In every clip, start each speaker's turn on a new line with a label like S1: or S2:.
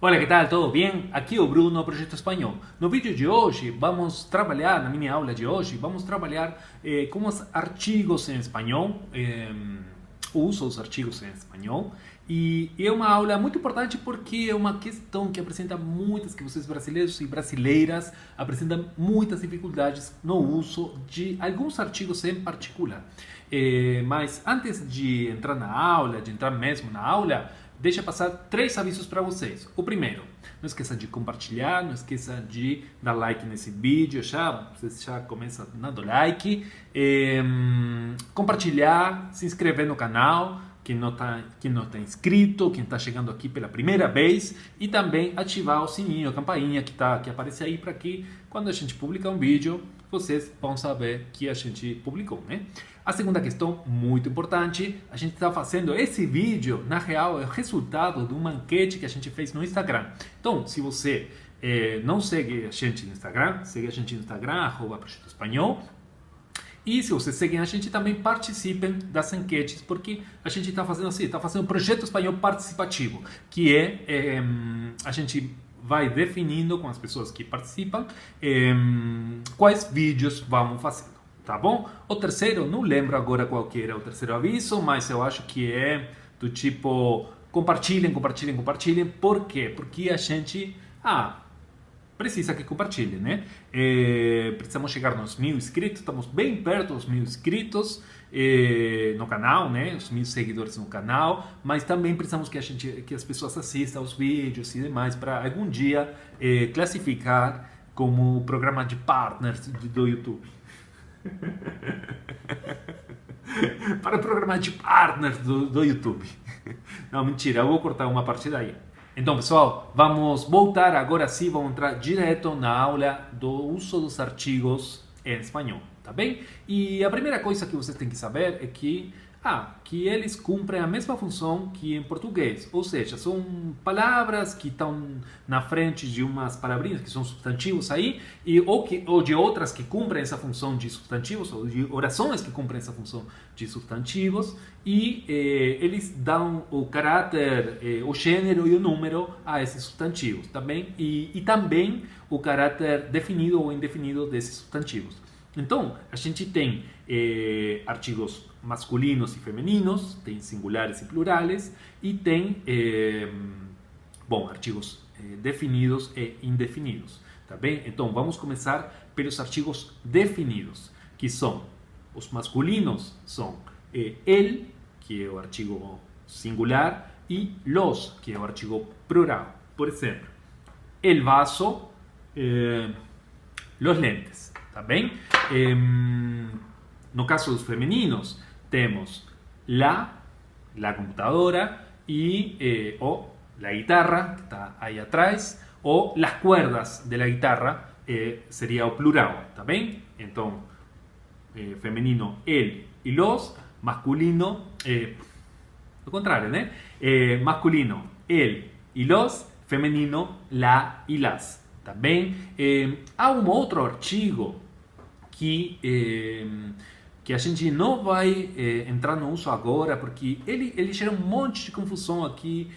S1: Olá, que tal? Tudo bem? Aqui é o Bruno, Projeto Espanhol. No vídeo de hoje, vamos trabalhar, na minha aula de hoje, vamos trabalhar com os artigos em espanhol, o uso dos artigos em espanhol. E é uma aula muito importante porque é uma questão que apresenta muitas, que vocês brasileiros e brasileiras apresentam muitas dificuldades no uso de alguns artigos em particular. Mas antes de entrar na aula, de entrar mesmo na aula, deixa passar 3 avisos para vocês. O primeiro, não esqueça de compartilhar, não esqueça de dar like nesse vídeo, vocês já começam dando like, compartilhar, se inscrever no canal, quem não está inscrito, quem está chegando aqui pela primeira vez, e também ativar o sininho, a campainha que aparece aí para que quando a gente publicar um vídeo, vocês vão saber que a gente publicou, né? A segunda questão, muito importante, a gente está fazendo esse vídeo, na real, é o resultado de uma enquete que a gente fez no Instagram. Então, se você não segue a gente no Instagram, segue a gente no Instagram, @Projeto Espanhol. E se vocês seguem a gente, também participem das enquetes, porque a gente está fazendo assim, está fazendo um projeto espanhol participativo, que a gente vai definindo com as pessoas que participam quais vídeos vamos fazendo, tá bom? O terceiro, não lembro agora qual que era o terceiro aviso, mas eu acho que é do tipo, compartilhem. Por quê? Porque a gente precisa que compartilhem, né? Precisamos chegar nos 1000 inscritos, estamos bem perto dos 1000 inscritos no canal, né? Os 1000 seguidores no canal, mas também precisamos que as pessoas assistam os vídeos e demais para algum dia classificar como programa de partners do YouTube. Para o programa de partners do YouTube. Não, mentira, eu vou cortar uma parte daí. Então, pessoal, vamos voltar agora sim, vamos entrar direto na aula do uso dos artigos em espanhol, tá bem? E a primeira coisa que vocês têm que saber é que eles cumprem a mesma função que em português, ou seja, são palavras que estão na frente de umas palavrinhas que são substantivos aí, ou de outras que cumprem essa função de substantivos, ou de orações que cumprem essa função de substantivos, e eles dão o caráter, o gênero e o número a esses substantivos, tá bem? E também o caráter definido ou indefinido desses substantivos. Então, a gente tem artigos masculinos e femininos, tem singulares e plurales, e tem artigos definidos e indefinidos, tá bem? Então, vamos começar pelos artigos definidos, que são os masculinos, são el, que é o artigo singular, e los, que é o artigo plural. Por exemplo, el vaso, los lentes, tá bem? No caso dos femininos, temos la computadora y o la guitarra, que está ahí atrás, o las cuerdas de la guitarra, sería o plural, tá bem? Então, feminino, el y los, masculino, lo contrario, né? Masculino, el y los, feminino, la y las, tá bem? Há um outro artigo que a gente não vai entrar no uso agora, porque ele gera um monte de confusão aqui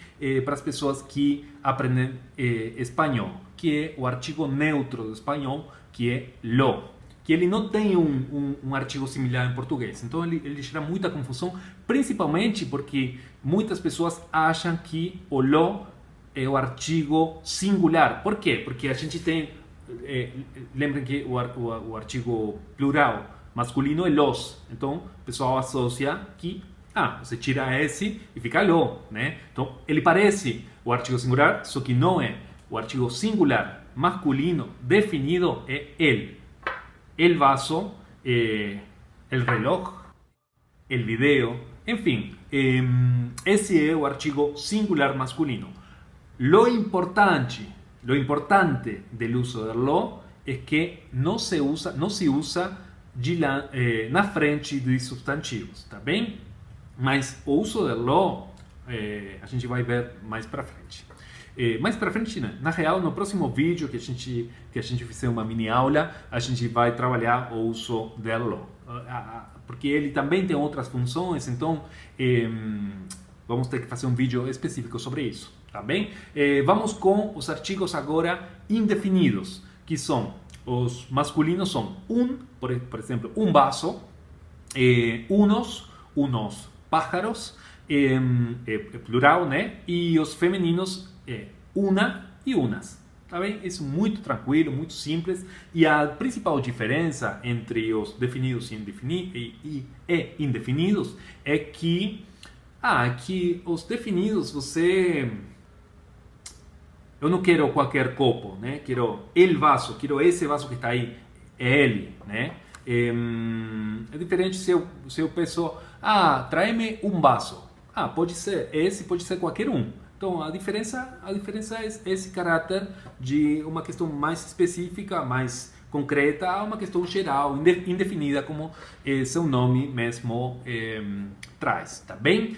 S1: para as pessoas que aprendem espanhol, que é o artigo neutro do espanhol, que é lo, que ele não tem um artigo similar em português. Então ele gera muita confusão, principalmente porque muitas pessoas acham que o lo é o artigo singular. Por quê? Porque a gente tem, lembrem que o artigo plural masculino é los, então o pessoal associa que você tira esse e fica lo, né? Então ele parece o artigo singular, só que não é. O artigo singular masculino definido é el vaso, el reloj, el video, enfim, esse é o artigo singular masculino. Lo importante del uso del lo es que no se usa na frente dos substantivos, tá bem? Mas o uso del lo a gente vai ver mais para frente. Mais para frente, né? Na real, no próximo vídeo que a gente fizer uma mini aula, a gente vai trabalhar o uso del lo, porque ele também tem outras funções. Então Vamos ter que fazer um vídeo específico sobre isso, tá bem? Vamos com os artigos agora indefinidos, que são, os masculinos são por exemplo, um vaso, unos pájaros, plural, né? E os femininos, una e unas. Tá bem? Isso é muito tranquilo, muito simples. E a principal diferença entre os definidos e indefinidos é que, os definidos eu não quero qualquer copo, né? Quero esse vaso que está aí, é ele, né? É diferente se eu peço, traz-me um vaso. Pode ser esse, pode ser qualquer um. Então, a diferença é esse caráter de uma questão mais específica, mais concreta, a uma questão geral, indefinida, como seu nome mesmo traz, tá bem?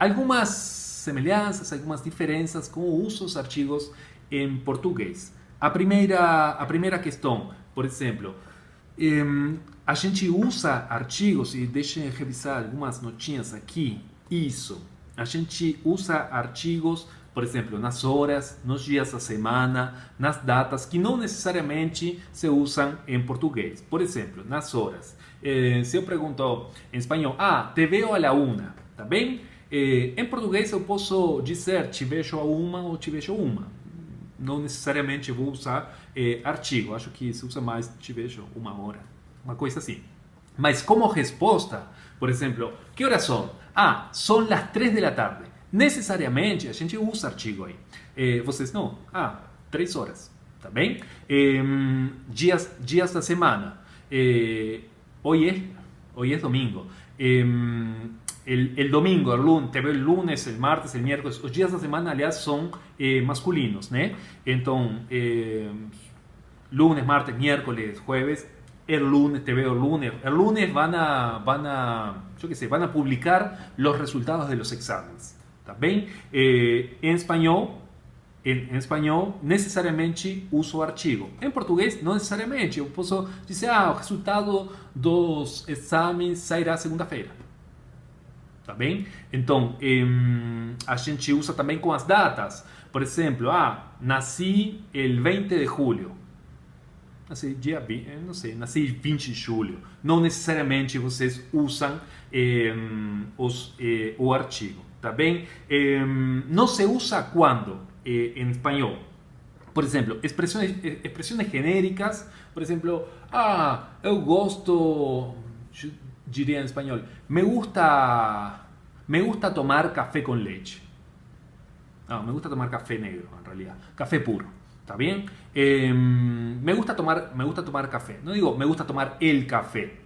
S1: Algumas semelhanças, algumas diferenças com o uso dos artigos em português. A primeira questão, por exemplo, a gente usa artigos, e deixem eu revisar algumas notinhas aqui, isso. A gente usa artigos, por exemplo, nas horas, nos dias da semana, nas datas, que não necessariamente se usam em português. Por exemplo, nas horas. Se eu pergunto em espanhol, te veo a la una, tá bem? Em português eu posso dizer te vejo a uma ou te vejo uma. Não necessariamente vou usar artigo. Acho que se usa mais te vejo uma hora, uma coisa assim. Mas como resposta, por exemplo, que horas são? São as 3 da tarde. Necessariamente a gente usa artigo aí. Vocês não? 3 horas. Tá bem? Dias da semana. Hoy es domingo. El domingo, el lunes, te veo el lunes, el martes, el miércoles. Os dias da semana, aliás, são masculinos, né? Então, lunes, martes, miércoles, jueves. El lunes, te veo el lunes. El lunes van a publicar los resultados de los exámenes. ¿Está bien? En español, necesariamente uso artigo. En português, não necessariamente. Eu posso dizer, o resultado dos exames sairá segunda-feira. Tá bem? Então, a gente usa também com as datas. Por exemplo, nasci el 20 de julho. Nasci 20 de julho. Não necessariamente vocês usam o artigo, tá bem? Não se usa quando, em espanhol. Por exemplo, expressões genéricas. Por exemplo, eu gosto, diria em espanhol, me gusta tomar café com leite. Me gusta tomar café negro, en realidad. Café puro. ¿Está bien? Me gusta tomar café. No digo me gusta tomar el café.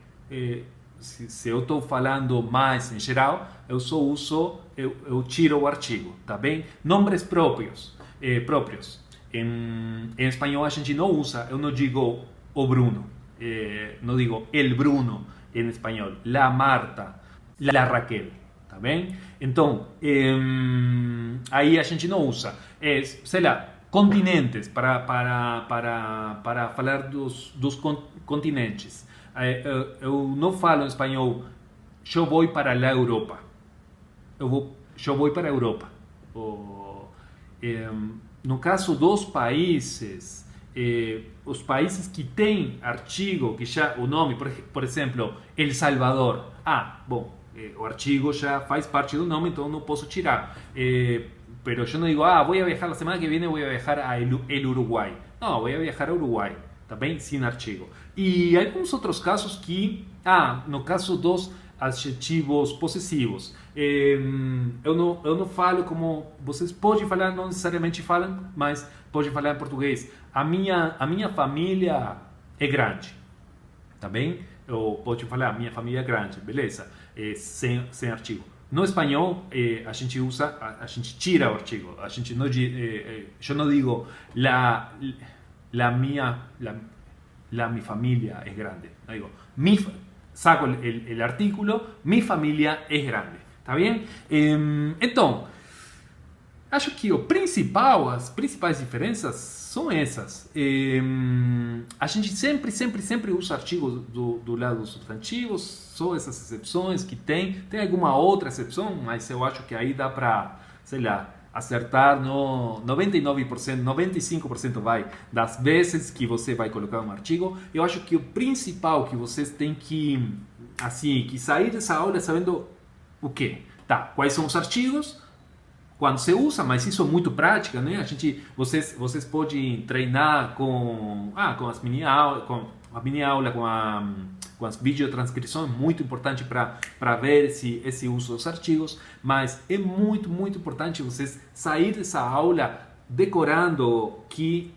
S1: Se eu estou falando mais em geral, eu só uso, eu tiro o artigo, tá bem? Nomes próprios. Em espanhol a gente não usa, eu não digo o Bruno, não digo el Bruno em espanhol, la Marta, la Raquel, tá bem? Então, aí a gente não usa, sei lá, continentes, para falar dos continentes. Eu não falo em espanhol, eu vou para a Europa. Eu vou para a Europa. No caso dos países, os países que têm artigo, que já o nome, por exemplo, El Salvador. O artigo já faz parte do nome, então não posso tirar. Pero yo no digo, voy a viajar la semana que viene, voy a viajar a el Uruguay. No, voy a viajar a Uruguay, también sin archivo. Y algunos otros casos que, no caso dos adjetivos possessivos, eu não falo como vocês podem falar, não necessariamente falam, mas podem falar em português. A minha família é grande, tá bem? Ou pode falar, a minha família é grande, beleza? Sem artigo. No espanhol, a gente tira o artigo. Eu não digo mi familia es grande. No digo, saco el artículo, mi familia es grande. ¿Está bien? Entonces, acho que as principais diferenças são essas. A gente sempre usa artigos do lado dos substantivos, só essas exceções que tem. Tem alguma outra exceção, mas eu acho que aí dá para, sei lá, acertar no 99%, 95% das vezes que você vai colocar um artigo. Eu acho que o principal que vocês têm que, assim, que sair dessa aula sabendo o quê? Tá, quais são os artigos, quando se usa, mas isso é muito prática, né? Vocês podem treinar com as mini aulas, com as videotranscrições, muito importante para ver esse uso dos artigos, mas é muito importante vocês sair dessa aula decorando que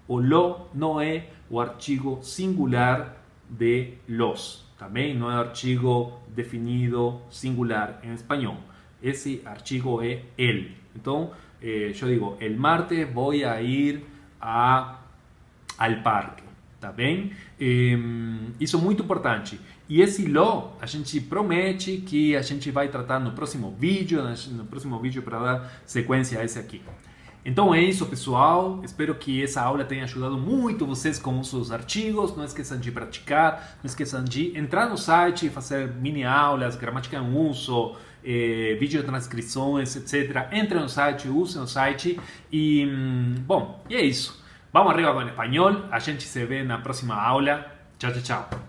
S1: o lo não é o artigo singular de los, também não é o artigo definido singular em espanhol. Ese archivo es el. Entonces, yo digo, el martes voy a ir al parque. Tá bem? Isso é muito importante. E esse lo, a gente promete que a gente vai tratar no próximo vídeo para dar sequência a esse aqui. Então é isso, pessoal. Espero que essa aula tenha ajudado muito vocês com os seus artigos. Não esqueçam de praticar, não esqueçam de entrar no site, fazer mini aulas, gramática em uso, videotranscrições, etc. Entrem no site, usem o site e, bom, e é isso. Vamos arriba com o espanhol. A gente se vê na próxima aula. Tchau, tchau, tchau.